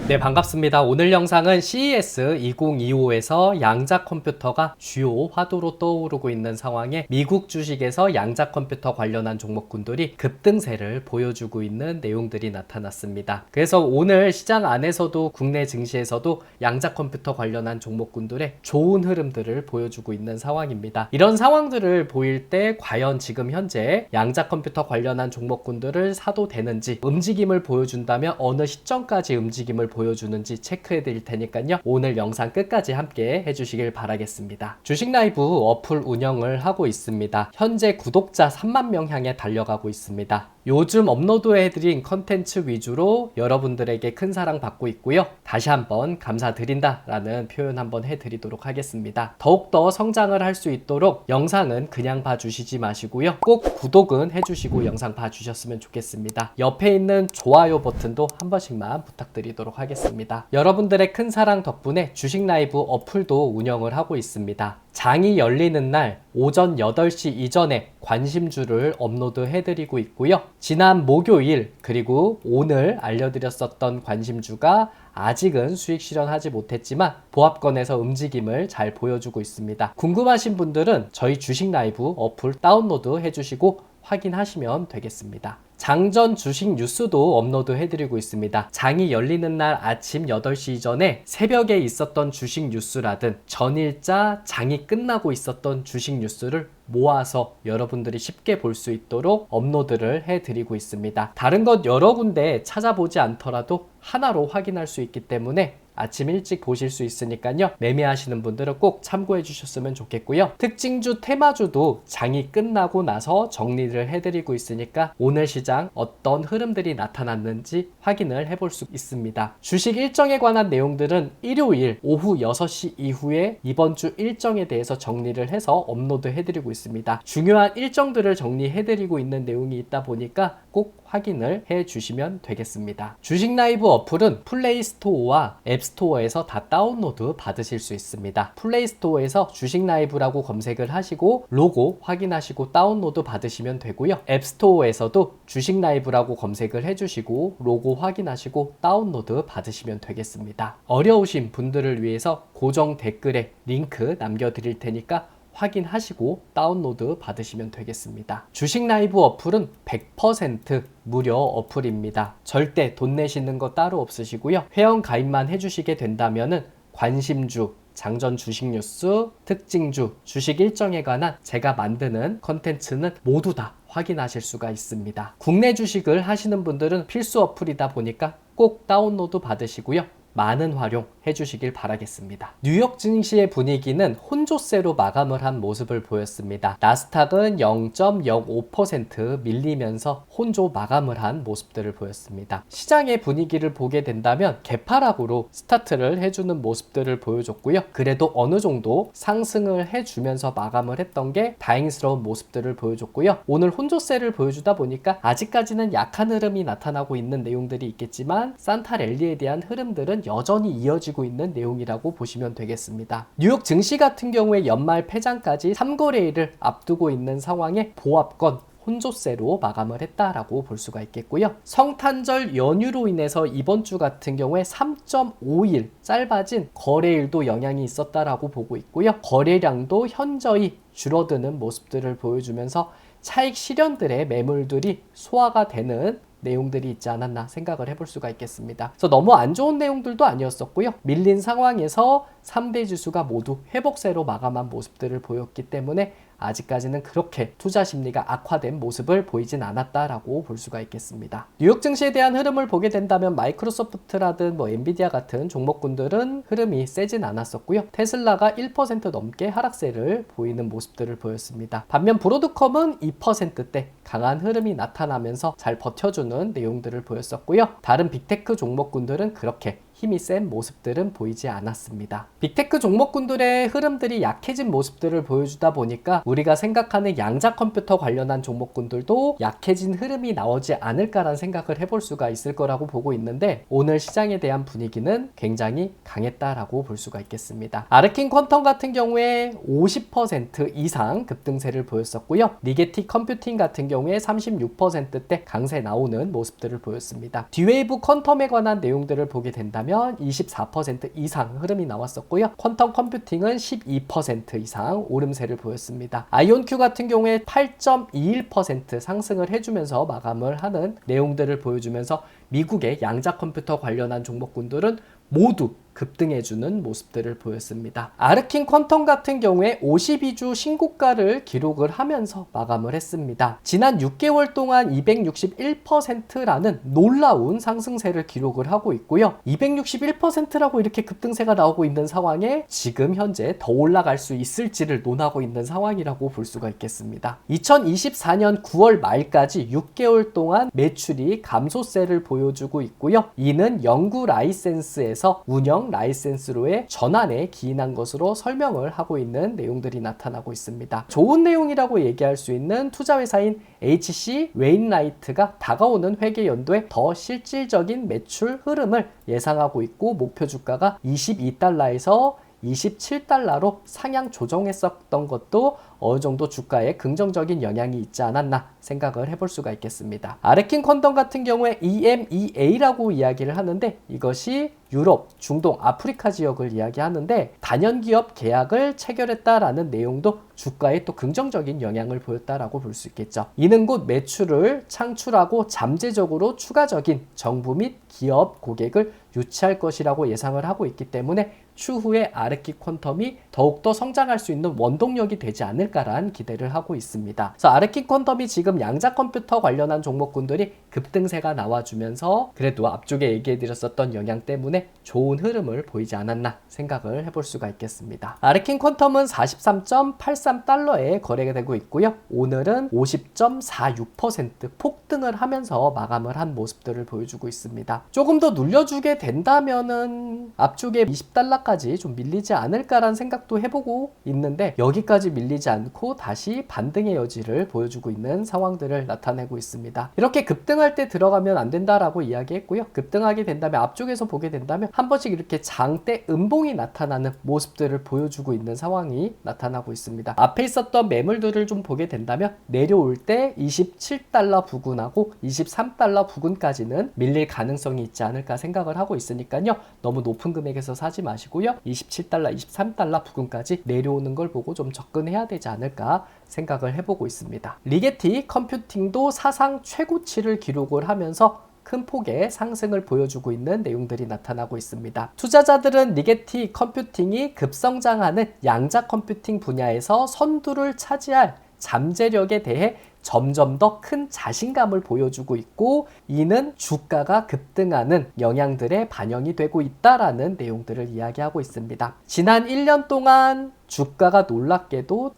네, 반갑습니다. 오늘 영상은 CES 2025에서 양자 컴퓨터가 주요 화두로 떠오르고 있는 상황에 미국 주식에서 양자 컴퓨터 관련한 종목군들이 급등세를 보여주고 있는 내용들이 나타났습니다. 그래서 오늘 시장 안에서도 국내 증시에서도 양자 컴퓨터 관련한 종목군들의 좋은 흐름들을 보여주고 있는 상황입니다. 이런 상황들을 보일 때 과연 지금 현재 양자 컴퓨터 관련한 종목군들을 사도 되는지, 움직임을 보여준다면 어느 시점까지 움직임을 보여주는지 체크해 드릴 테니까요. 오늘 영상 끝까지 함께 해주시길 바라겠습니다. 주식 라이브 어플 운영을 하고 있습니다. 현재 구독자 3만 명 향해 달려가고 있습니다. 요즘 업로드해드린 컨텐츠 위주로 여러분들에게 큰 사랑 받고 있고요. 다시 한번 감사드린다 라는 표현 한번 해드리도록 하겠습니다. 더욱더 성장을 할 수 있도록 영상은 그냥 봐주시지 마시고요. 꼭 구독은 해주시고 영상 봐주셨으면 좋겠습니다. 옆에 있는 좋아요 버튼도 한 번씩만 부탁드리도록 하겠습니다. 여러분들의 큰 사랑 덕분에 주식 라이브 어플도 운영을 하고 있습니다. 장이 열리는 날 오전 8시 이전에 관심주를 업로드 해드리고 있고요. 지난 목요일 그리고 오늘 알려드렸었던 관심주가 아직은 수익 실현하지 못했지만 보합권에서 움직임을 잘 보여주고 있습니다. 궁금하신 분들은 저희 주식 라이브 어플 다운로드 해주시고 확인하시면 되겠습니다. 장전 주식 뉴스도 업로드 해드리고 있습니다. 장이 열리는 날 아침 8시 이전에 새벽에 있었던 주식 뉴스라든 전일자 장이 끝나고 있었던 주식 뉴스를 모아서 여러분들이 쉽게 볼 수 있도록 업로드를 해드리고 있습니다. 다른 것 여러 군데 찾아보지 않더라도 하나로 확인할 수 있기 때문에 아침 일찍 보실 수 있으니까요. 매매하시는 분들은 꼭 참고해 주셨으면 좋겠고요. 특징주, 테마주도 장이 끝나고 나서 정리를 해드리고 있으니까 오늘 시장 어떤 흐름들이 나타났는지 확인을 해볼 수 있습니다. 주식 일정에 관한 내용들은 일요일 오후 6시 이후에 이번 주 일정에 대해서 정리를 해서 업로드 해드리고 있습니다. 중요한 일정들을 정리해드리고 있는 내용이 있다 보니까 꼭 확인을 해 주시면 되겠습니다. 주식 라이브 어플은 플레이스토어와 앱스토어에서 다 다운로드 받으실 수 있습니다. 플레이스토어에서 주식 라이브라고 검색을 하시고 로고 확인하시고 다운로드 받으시면 되고요. 앱스토어에서도 주식 라이브라고 검색을 해주시고 로고 확인하시고 다운로드 받으시면 되겠습니다. 어려우신 분들을 위해서 고정 댓글에 링크 남겨드릴 테니까 확인하시고 다운로드 받으시면 되겠습니다. 주식 라이브 어플은 100% 무료 어플입니다. 절대 돈 내시는 거 따로 없으시고요. 회원 가입만 해주시게 된다면은 관심주, 장전 주식 뉴스, 특징주, 주식 일정에 관한 제가 만드는 컨텐츠는 모두 다 확인하실 수가 있습니다. 국내 주식을 하시는 분들은 필수 어플이다 보니까 꼭 다운로드 받으시고요. 많은 활용해 주시길 바라겠습니다. 뉴욕 증시의 분위기는 혼조세로 마감을 한 모습을 보였습니다. 나스닥은 0.05% 밀리면서 혼조 마감을 한 모습들을 보였습니다. 시장의 분위기를 보게 된다면 개파락으로 스타트를 해주는 모습들을 보여줬고요. 그래도 어느 정도 상승을 해주면서 마감을 했던 게 다행스러운 모습들을 보여줬고요. 오늘 혼조세를 보여주다 보니까 아직까지는 약한 흐름이 나타나고 있는 내용들이 있겠지만 산타 랠리에 대한 흐름들은 여전히 이어지고 있는 내용이라고 보시면 되겠습니다. 뉴욕 증시 같은 경우에 연말 폐장까지 3거래일을 앞두고 있는 상황에 보합권 혼조세로 마감을 했다라고 볼 수가 있겠고요. 성탄절 연휴로 인해서 이번 주 같은 경우에 3.5일 짧아진 거래일도 영향이 있었다라고 보고 있고요. 거래량도 현저히 줄어드는 모습들을 보여주면서 차익 실현들의 매물들이 소화가 되는 내용들이 있지 않았나 생각을 해볼 수가 있겠습니다. 그래서 너무 안 좋은 내용들도 아니었었고요. 밀린 상황에서 3대 지수가 모두 회복세로 마감한 모습들을 보였기 때문에 아직까지는 그렇게 투자 심리가 악화된 모습을 보이진 않았다라고 볼 수가 있겠습니다. 뉴욕 증시에 대한 흐름을 보게 된다면 마이크로소프트라든 엔비디아 같은 종목군들은 흐름이 세진 않았었고요. 테슬라가 1% 넘게 하락세를 보이는 모습들을 보였습니다. 반면 브로드컴은 2%대 강한 흐름이 나타나면서 잘 버텨주는 내용들을 보였었고요. 다른 빅테크 종목군들은 그렇게 힘이 센 모습들은 보이지 않았습니다. 빅테크 종목군들의 흐름들이 약해진 모습들을 보여주다 보니까 우리가 생각하는 양자 컴퓨터 관련한 종목군들도 약해진 흐름이 나오지 않을까라는 생각을 해볼 수가 있을 거라고 보고 있는데 오늘 시장에 대한 분위기는 굉장히 강했다라고 볼 수가 있겠습니다. 아르킨 퀀텀 같은 경우에 50% 이상 급등세를 보였었고요. 리게티 컴퓨팅 같은 경우에 36%대 강세 나오는 모습들을 보였습니다. 디웨이브 퀀텀에 관한 내용들을 보게 된다면 된다면 24% 이상 흐름이 나왔었고요. 퀀텀 컴퓨팅은 12% 이상 오름세를 보였습니다. 아이온큐 같은 경우에 8.21% 상승을 해주면서 마감을 하는 내용들을 보여주면서 미국의 양자 컴퓨터 관련한 종목군들은 모두 급등해주는 모습들을 보였습니다. 아르킨 퀀텀 같은 경우에 52주 신고가를 기록을 하면서 마감을 했습니다. 지난 6개월 동안 261%라는 놀라운 상승세를 기록을 하고 있고요. 261%라고 이렇게 급등세가 나오고 있는 상황에 지금 현재 더 올라갈 수 있을지를 논하고 있는 상황이라고 볼 수가 있겠습니다. 2024년 9월 말까지 6개월 동안 매출이 감소세를 보여주고 있고요. 이는 연구 라이센스에서 운영 라이센스로의 전환에 기인한 것으로 설명을 하고 있는 내용들이 나타나고 있습니다. 좋은 내용이라고 얘기할 수 있는 투자회사인 HC 웨인라이트가 다가오는 회계 연도에 더 실질적인 매출 흐름을 예상하고 있고 목표 주가가 22달러에서 27달러로 상향 조정했었던 것도 어느 정도 주가에 긍정적인 영향이 있지 않았나 생각을 해볼 수가 있겠습니다. 아르킨 퀀텀 같은 경우에 EMEA라고 이야기를 하는데 이것이 유럽, 중동, 아프리카 지역을 이야기하는데 단연기업 계약을 체결했다라는 내용도 주가에 또 긍정적인 영향을 보였다라고 볼 수 있겠죠. 이는 곧 매출을 창출하고 잠재적으로 추가적인 정부 및 기업 고객을 유치할 것이라고 예상을 하고 있기 때문에 추후에 아르킨 퀀텀이 더욱더 성장할 수 있는 원동력이 되지 않을까라는 기대를 하고 있습니다. 그래서 아르킨 퀀텀이 지금 양자 컴퓨터 관련한 종목군들이 급등세가 나와주면서 그래도 앞쪽에 얘기해드렸었던 영향 때문에 좋은 흐름을 보이지 않았나 생각을 해볼 수가 있겠습니다. 아르킨 퀀텀은 43.83달러에 거래가 되고 있고요. 오늘은 50.46% 폭등을 하면서 마감을 한 모습들을 보여주고 있습니다. 조금 더 눌려주게 된다면은 앞쪽에 20달러까지 좀 밀리지 않을까라는 생각도 해보고 있는데 여기까지 밀리지 않고 다시 반등의 여지를 보여주고 있는 상황들을 나타내고 있습니다. 이렇게 급등할 때 들어가면 안 된다라고 이야기했고요. 급등하게 된다면 앞쪽에서 보게 된다면 한 번씩 이렇게 장대 음봉이 나타나는 모습들을 보여주고 있는 상황이 나타나고 있습니다. 앞에 있었던 매물들을 좀 보게 된다면 내려올 때 27달러 부근하고 23달러 부근까지는 밀릴 가능성이 있지 않을까 생각을 하고 있으니까요. 너무 높은 금액에서 사지 마시고요. 27달러, 23달러 부근까지 내려오는 걸 보고 좀 접근해야 되지 않을까 생각을 해보고 있습니다. 리게티 컴퓨팅도 사상 최고치를 기록을 하면서 큰 폭의 상승을 보여주고 있는 내용들이 나타나고 있습니다. 투자자들은 리게티 컴퓨팅이 급성장하는 양자 컴퓨팅 분야에서 선두를 차지할 잠재력에 대해 점점 더 큰 자신감을 보여주고 있고 이는 주가가 급등하는 영향들에 반영이 되고 있다라는 내용들을 이야기하고 있습니다. 지난 1년 동안 주가가 놀랍게도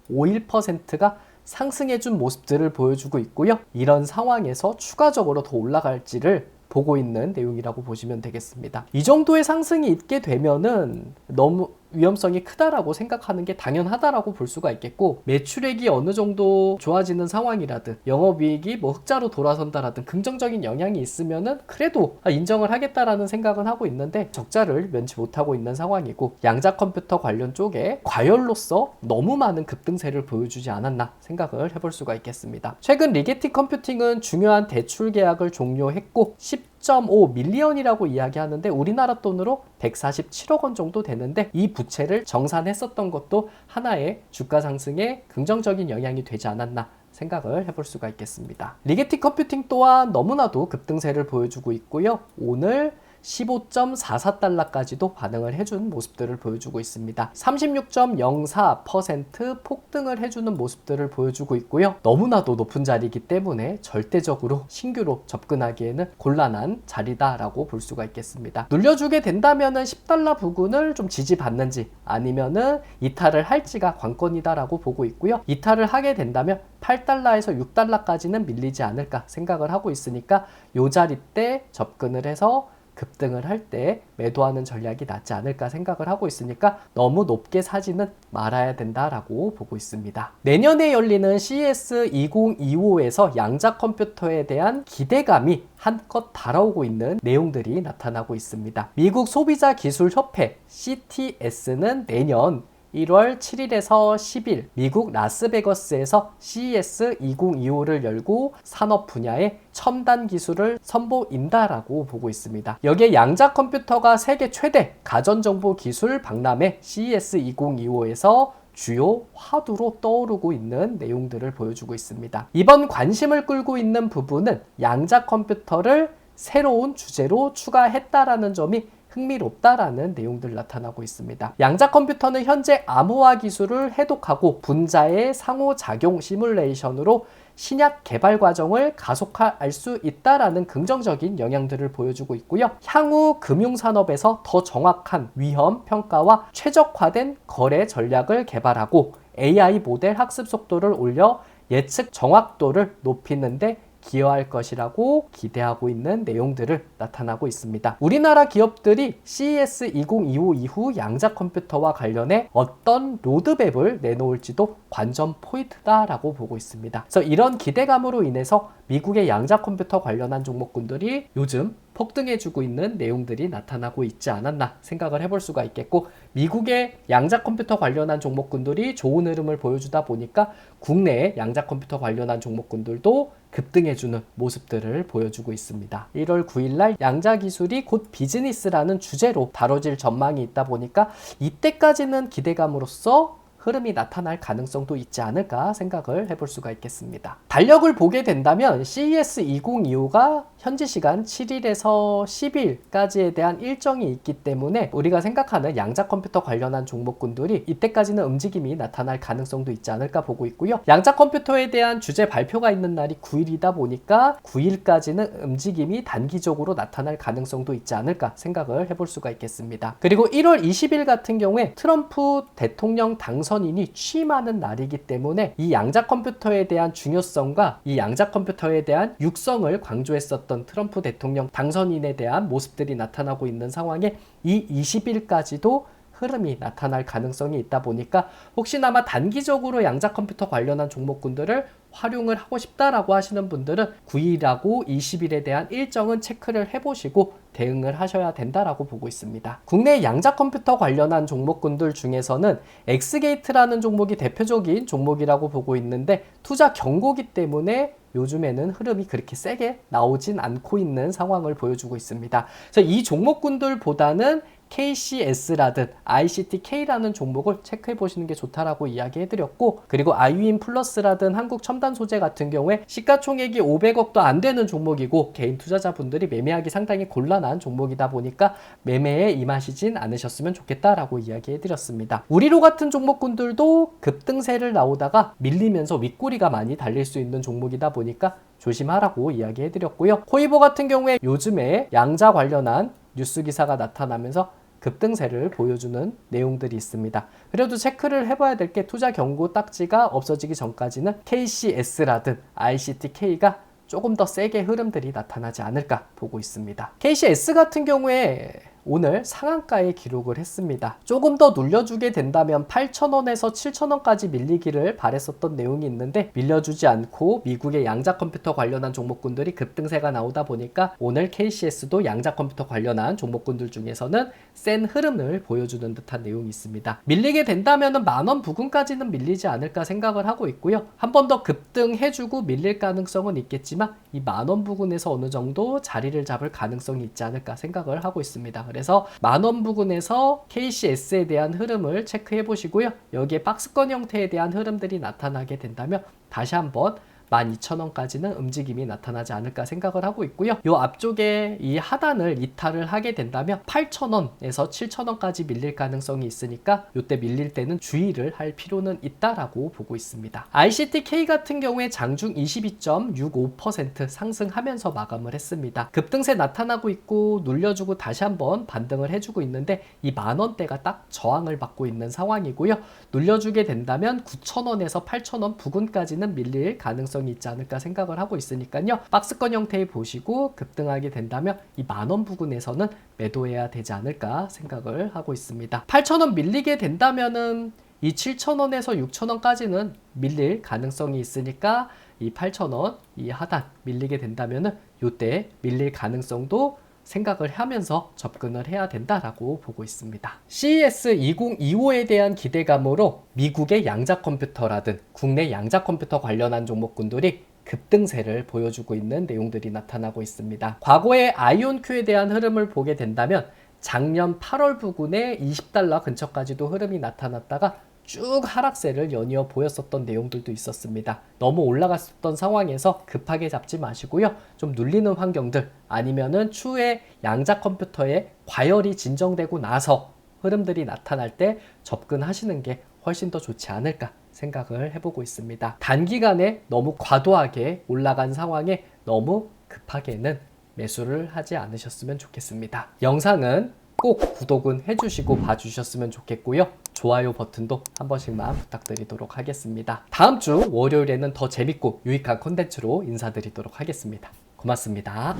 1024.51%가 상승해준 모습들을 보여주고 있고요. 이런 상황에서 추가적으로 더 올라갈지를 보고 있는 내용이라고 보시면 되겠습니다. 이 정도의 상승이 있게 되면은 너무 위험성이 크다라고 생각하는 게 당연하다라고 볼 수가 있겠고 매출액이 어느 정도 좋아지는 상황이라든 영업이익이 뭐 흑자로 돌아선다라든 긍정적인 영향이 있으면은 그래도 인정을 하겠다라는 생각은 하고 있는데 적자를 면치 못하고 있는 상황이고 양자 컴퓨터 관련 쪽에 과열로서 너무 많은 급등세를 보여주지 않았나 생각을 해볼 수가 있겠습니다. 최근 리게티 컴퓨팅은 중요한 대출 계약을 종료했고 10.5 밀리언이라고 이야기하는데 우리나라 돈으로 147억 원 정도 되는데 이 부채를 정산했었던 것도 하나의 주가 상승에 긍정적인 영향이 되지 않았나 생각을 해볼 수가 있겠습니다. 리게티 컴퓨팅 또한 너무나도 급등세를 보여주고 있고요. 오늘 15.44달러까지도 반응을 해준 모습들을 보여주고 있습니다. 36.04% 폭등을 해주는 모습들을 보여주고 있고요. 너무나도 높은 자리이기 때문에 절대적으로 신규로 접근하기에는 곤란한 자리다라고 볼 수가 있겠습니다. 눌려주게 된다면은 10달러 부근을 좀 지지받는지 아니면은 이탈을 할지가 관건이다라고 보고 있고요. 이탈을 하게 된다면 8달러에서 6달러까지는 밀리지 않을까 생각을 하고 있으니까 이 자리 때 접근을 해서 급등을 할 때 매도하는 전략이 낫지 않을까 생각을 하고 있으니까 너무 높게 사지는 말아야 된다라고 보고 있습니다. 내년에 열리는 CES 2025에서 양자 컴퓨터에 대한 기대감이 한껏 달아오고 있는 내용들이 나타나고 있습니다. 미국 소비자 기술 협회 CTS는 내년 1월 7일에서 10일 미국 라스베거스에서 CES 2025를 열고 산업 분야의 첨단 기술을 선보인다라고 보고 있습니다. 여기에 양자 컴퓨터가 세계 최대 가전정보 기술 박람회 CES 2025에서 주요 화두로 떠오르고 있는 내용들을 보여주고 있습니다. 이번 관심을 끌고 있는 부분은 양자 컴퓨터를 새로운 주제로 추가했다라는 점이 흥미롭다라는 내용들 나타나고 있습니다. 양자 컴퓨터는 현재 암호화 기술을 해독하고 분자의 상호작용 시뮬레이션으로 신약 개발 과정을 가속화할 수 있다라는 긍정적인 영향들을 보여주고 있고요. 향후 금융산업에서 더 정확한 위험 평가와 최적화된 거래 전략을 개발하고 AI 모델 학습 속도를 올려 예측 정확도를 높이는데 기여할 것이라고 기대하고 있는 내용들을 나타나고 있습니다. 우리나라 기업들이 CES 2025 이후 양자 컴퓨터와 관련해 어떤 로드맵을 내놓을지도 관전 포인트다라고 보고 있습니다. 그래서 이런 기대감으로 인해서 미국의 양자 컴퓨터 관련한 종목군들이 요즘 폭등해주고 있는 내용들이 나타나고 있지 않았나 생각을 해볼 수가 있겠고, 미국의 양자 컴퓨터 관련한 종목군들이 좋은 흐름을 보여주다 보니까 국내의 양자 컴퓨터 관련한 종목군들도 급등해주는 모습들을 보여주고 있습니다. 1월 9일날 양자 기술이 곧 비즈니스라는 주제로 다뤄질 전망이 있다 보니까 이때까지는 기대감으로써 흐름이 나타날 가능성도 있지 않을까 생각을 해볼 수가 있겠습니다. 달력을 보게 된다면 CES 2025가 현지 시간 7일에서 10일까지에 대한 일정이 있기 때문에 우리가 생각하는 양자 컴퓨터 관련한 종목군들이 이때까지는 움직임이 나타날 가능성도 있지 않을까 보고 있고요. 양자 컴퓨터에 대한 주제 발표가 있는 날이 9일이다 보니까 9일까지는 움직임이 단기적으로 나타날 가능성도 있지 않을까 생각을 해볼 수가 있겠습니다. 그리고 1월 20일 같은 경우에 트럼프 대통령 당선인이 취임하는 날이기 때문에 이 양자 컴퓨터에 대한 중요성과 이 양자 컴퓨터에 대한 육성을 강조했었던 트럼프 대통령 당선인에 대한 모습들이 나타나고 있는 상황에 이 20일까지도 흐름이 나타날 가능성이 있다 보니까 혹시나마 단기적으로 양자 컴퓨터 관련한 종목군들을 활용을 하고 싶다라고 하시는 분들은 9일하고 20일에 대한 일정은 체크를 해보시고 대응을 하셔야 된다라고 보고 있습니다. 국내 양자 컴퓨터 관련한 종목군들 중에서는 엑스게이트라는 종목이 대표적인 종목이라고 보고 있는데 투자 경고기 때문에 요즘에는 흐름이 그렇게 세게 나오진 않고 있는 상황을 보여주고 있습니다. 그래서 이 종목군들보다는 KCS라든 ICTK라는 종목을 체크해 보시는 게 좋다라고 이야기해 드렸고, 그리고 아유인 플러스라든 한국 첨단 소재 같은 경우에 시가총액이 500억도 안 되는 종목이고 개인 투자자분들이 매매하기 상당히 곤란한 종목이다 보니까 매매에 임하시진 않으셨으면 좋겠다라고 이야기해 드렸습니다. 우리로 같은 종목군들도 급등세를 나오다가 밀리면서 윗꼬리가 많이 달릴 수 있는 종목이다 보니까 조심하라고 이야기해 드렸고요. 코이보 같은 경우에 요즘에 양자 관련한 뉴스 기사가 나타나면서 급등세를 보여주는 내용들이 있습니다. 그래도 체크를 해봐야 될 게 투자 경고 딱지가 없어지기 전까지는 KCS라든 ICTK가 조금 더 세게 흐름들이 나타나지 않을까 보고 있습니다. KCS 같은 경우에 오늘 상한가에 기록을 했습니다. 조금 더 눌려주게 된다면 8,000원에서 7,000원까지 밀리기를 바랬었던 내용이 있는데 밀려주지 않고 미국의 양자 컴퓨터 관련한 종목군들이 급등세가 나오다 보니까 오늘 KCS도 양자 컴퓨터 관련한 종목군들 중에서는 센 흐름을 보여주는 듯한 내용이 있습니다. 밀리게 된다면 만원 부근까지는 밀리지 않을까 생각을 하고 있고요. 한 번 더 급등해주고 밀릴 가능성은 있겠지만 이 만원 부근에서 어느 정도 자리를 잡을 가능성이 있지 않을까 생각을 하고 있습니다. 그래서 만원 부근에서 KCS에 대한 흐름을 체크해 보시고요. 여기에 박스권 형태에 대한 흐름들이 나타나게 된다면 다시 한번 12,000원까지는 움직임이 나타나지 않을까 생각을 하고 있고요. 이 앞쪽에 이 하단을 이탈을 하게 된다면 8,000원에서 7,000원까지 밀릴 가능성이 있으니까 이때 밀릴 때는 주의를 할 필요는 있다라고 보고 있습니다. ICTK 같은 경우에 장중 22.65% 상승하면서 마감을 했습니다. 급등세 나타나고 있고 눌려주고 다시 한번 반등을 해주고 있는데 이 만원대가 딱 저항을 받고 있는 상황이고요. 눌려주게 된다면 9,000원에서 8,000원 부근까지는 밀릴 가능성이 있지 않을까 생각을 하고 있으니까요. 박스권 형태에 보시고 급등하게 된다면 이 만원 부근에서는 매도해야 되지 않을까 생각을 하고 있습니다. 8,000원 밀리게 된다면은 이 7,000원에서 6,000원까지는 밀릴 가능성이 있으니까 이 8,000원 이 하단 밀리게 된다면은 이때 밀릴 가능성도 생각을 하면서 접근을 해야 된다라고 보고 있습니다. CES 2025에 대한 기대감으로 미국의 양자 컴퓨터라든 국내 양자 컴퓨터 관련한 종목군들이 급등세를 보여주고 있는 내용들이 나타나고 있습니다. 과거의 아이온큐에 대한 흐름을 보게 된다면 작년 8월 부근에 $20 근처까지도 흐름이 나타났다가 쭉 하락세를 연이어 보였었던 내용들도 있었습니다. 너무 올라갔었던 상황에서 급하게 잡지 마시고요. 좀 눌리는 환경들 아니면은 추후에 양자 컴퓨터에 과열이 진정되고 나서 흐름들이 나타날 때 접근하시는 게 훨씬 더 좋지 않을까 생각을 해보고 있습니다. 단기간에 너무 과도하게 올라간 상황에 너무 급하게는 매수를 하지 않으셨으면 좋겠습니다. 영상은 꼭 구독은 해주시고 봐주셨으면 좋겠고요. 좋아요 버튼도 한 번씩만 부탁드리도록 하겠습니다. 다음 주 월요일에는 더 재밌고 유익한 콘텐츠로 인사드리도록 하겠습니다. 고맙습니다.